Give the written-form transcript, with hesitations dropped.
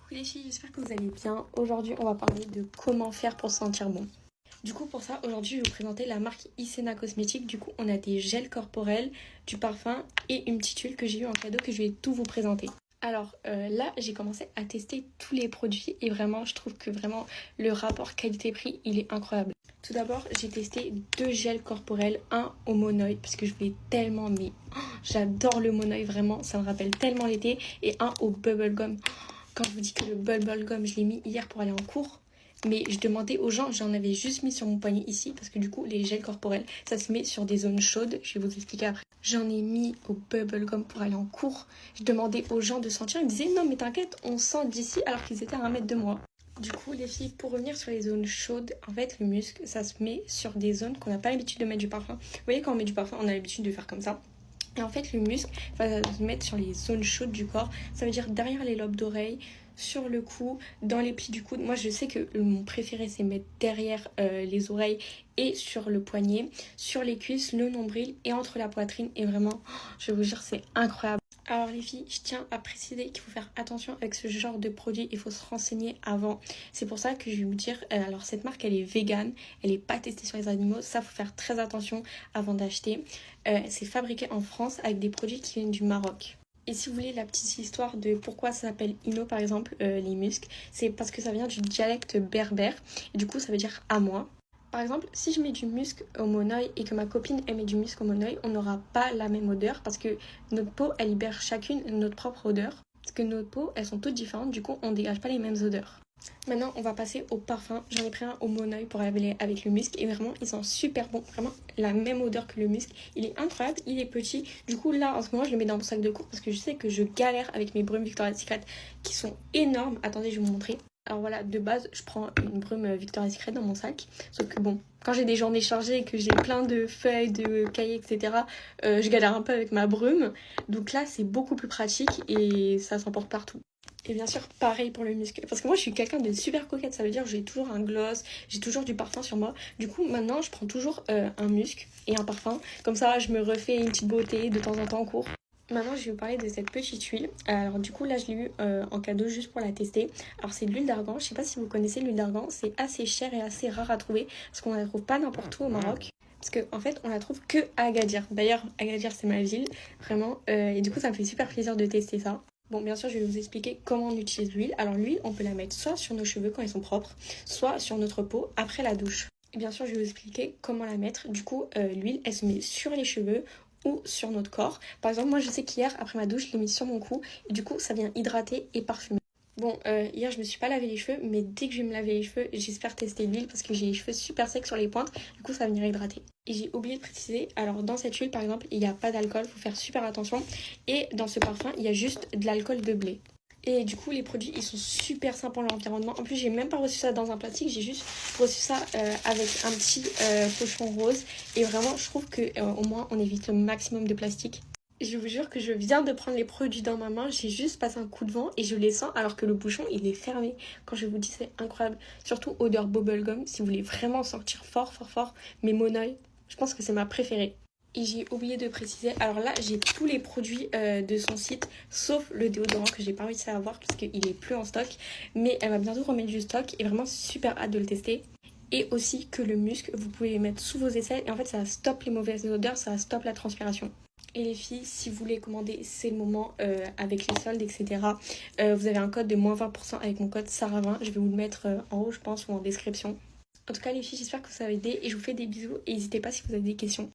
Coucou les filles, j'espère que vous allez bien. Aujourd'hui, on va parler de comment faire pour sentir bon. Du coup, pour ça, aujourd'hui, je vais vous présenter la marque Icena Cosmétiques. Du coup, on a des gels corporels, du parfum et une petite huile que j'ai eu en cadeau que je vais tout vous présenter. Alors là, j'ai commencé à tester tous les produits et vraiment, je trouve que vraiment le rapport qualité-prix, il est incroyable. Tout d'abord, j'ai testé 2 gels corporels, un au monoeil parce que je voulais tellement, mais j'adore le monoeil vraiment, ça me rappelle tellement l'été, et un au bubblegum. Quand je vous dis que le bubblegum, je l'ai mis hier pour aller en cours, mais je demandais aux gens, j'en avais juste mis sur mon poignet ici, parce que du coup, les gels corporels, ça se met sur des zones chaudes, je vais vous expliquer après. J'en ai mis au bubblegum pour aller en cours. Je demandais aux gens de sentir, ils me disaient non mais t'inquiète, on sent d'ici alors qu'ils étaient à 1 mètre de moi. Du coup, les filles, pour revenir sur les zones chaudes, en fait, le musc, ça se met sur des zones qu'on n'a pas l'habitude de mettre du parfum. Vous voyez, quand on met du parfum, on a l'habitude de faire comme ça. Et en fait, le muscle va se mettre sur les zones chaudes du corps. Ça veut dire derrière les lobes d'oreilles, sur le cou, dans les plis du coude. Moi, je sais que mon préféré, c'est mettre derrière les oreilles et sur le poignet, sur les cuisses, le nombril et entre la poitrine. Et vraiment, je vous jure, c'est incroyable. Alors les filles, je tiens à préciser qu'il faut faire attention avec ce genre de produit, il faut se renseigner avant. C'est pour ça que je vais vous dire, alors cette marque elle est végane, elle n'est pas testée sur les animaux, ça faut faire très attention avant d'acheter. C'est fabriqué en France avec des produits qui viennent du Maroc. Et si vous voulez la petite histoire de pourquoi ça s'appelle Ino par exemple, les muscles, c'est parce que ça vient du dialecte berbère, et du coup ça veut dire à moi. Par exemple, si je mets du musc au monoeil et que ma copine elle met du musc au monoeil, on n'aura pas la même odeur parce que notre peau elle libère chacune notre propre odeur. Parce que nos peaux elles sont toutes différentes, du coup on dégage pas les mêmes odeurs. Maintenant on va passer au parfum. J'en ai pris un au monoeil pour aller avec le musc et vraiment ils sont super bons. Vraiment la même odeur que le musc. Il est incroyable, il est petit. Du coup là en ce moment je le mets dans mon sac de cours parce que je sais que je galère avec mes brumes Victoria's Secret qui sont énormes. Attendez, je vais vous montrer. Alors voilà, de base, je prends une brume Victoria's Secret dans mon sac. Sauf que bon, quand j'ai des journées chargées et que j'ai plein de feuilles, de cahiers, etc., je galère un peu avec ma brume. Donc là, c'est beaucoup plus pratique et ça s'emporte partout. Et bien sûr, pareil pour le muscle. Parce que moi, je suis quelqu'un de super coquette. Ça veut dire que j'ai toujours un gloss, j'ai toujours du parfum sur moi. Du coup, maintenant, je prends toujours un muscle et un parfum. Comme ça, je me refais une petite beauté de temps en temps en cours. Maintenant, je vais vous parler de cette petite huile. Alors du coup, là, je l'ai eu en cadeau juste pour la tester. Alors c'est de l'huile d'argan. Je sais pas si vous connaissez l'huile d'argan. C'est assez cher et assez rare à trouver parce qu'on la trouve pas n'importe où au Maroc. Parce qu'en fait, on la trouve que à Agadir. D'ailleurs, Agadir, c'est ma ville, vraiment. Et du coup, ça me fait super plaisir de tester ça. Bon, bien sûr, je vais vous expliquer comment on utilise l'huile. Alors l'huile, on peut la mettre soit sur nos cheveux quand ils sont propres, soit sur notre peau après la douche. Et bien sûr, je vais vous expliquer comment la mettre. Du coup, l'huile, elle se met sur les cheveux ou sur notre corps. Par exemple, moi je sais qu'hier, après ma douche, je l'ai mis sur mon cou et du coup, ça vient hydrater et parfumer. Bon, hier je me suis pas lavé les cheveux, mais dès que je vais me laver les cheveux, j'espère tester l'huile parce que j'ai les cheveux super secs sur les pointes, du coup ça va venir hydrater. Et j'ai oublié de préciser, alors dans cette huile par exemple, il n'y a pas d'alcool, faut faire super attention. Et dans ce parfum, il y a juste de l'alcool de blé. Et du coup, les produits, ils sont super sains pour l'environnement. En plus, j'ai même pas reçu ça dans un plastique. J'ai juste reçu ça avec un petit pochon rose. Et vraiment, je trouve que au moins, on évite le maximum de plastique. Je vous jure que je viens de prendre les produits dans ma main. J'ai juste passé un coup de vent et je les sens alors que le bouchon, il est fermé. Quand je vous dis, c'est incroyable. Surtout odeur bubblegum. Si vous voulez vraiment sentir fort, fort, fort. Mais Monoeil, je pense que c'est ma préférée. Et j'ai oublié de préciser, alors là j'ai tous les produits de son site sauf le déodorant que j'ai pas réussi à avoir parce qu'il est plus en stock, mais elle va bientôt remettre du stock et vraiment super hâte de le tester. Et aussi que le musc, vous pouvez les mettre sous vos aisselles et en fait ça stoppe les mauvaises odeurs, ça stoppe la transpiration. Et les filles, si vous voulez commander, c'est le moment avec les soldes, etc. Vous avez un code de moins 20% avec mon code Sarah20, je vais vous le mettre en haut je pense ou en description. En tout cas les filles, j'espère que ça va aider et je vous fais des bisous et n'hésitez pas si vous avez des questions.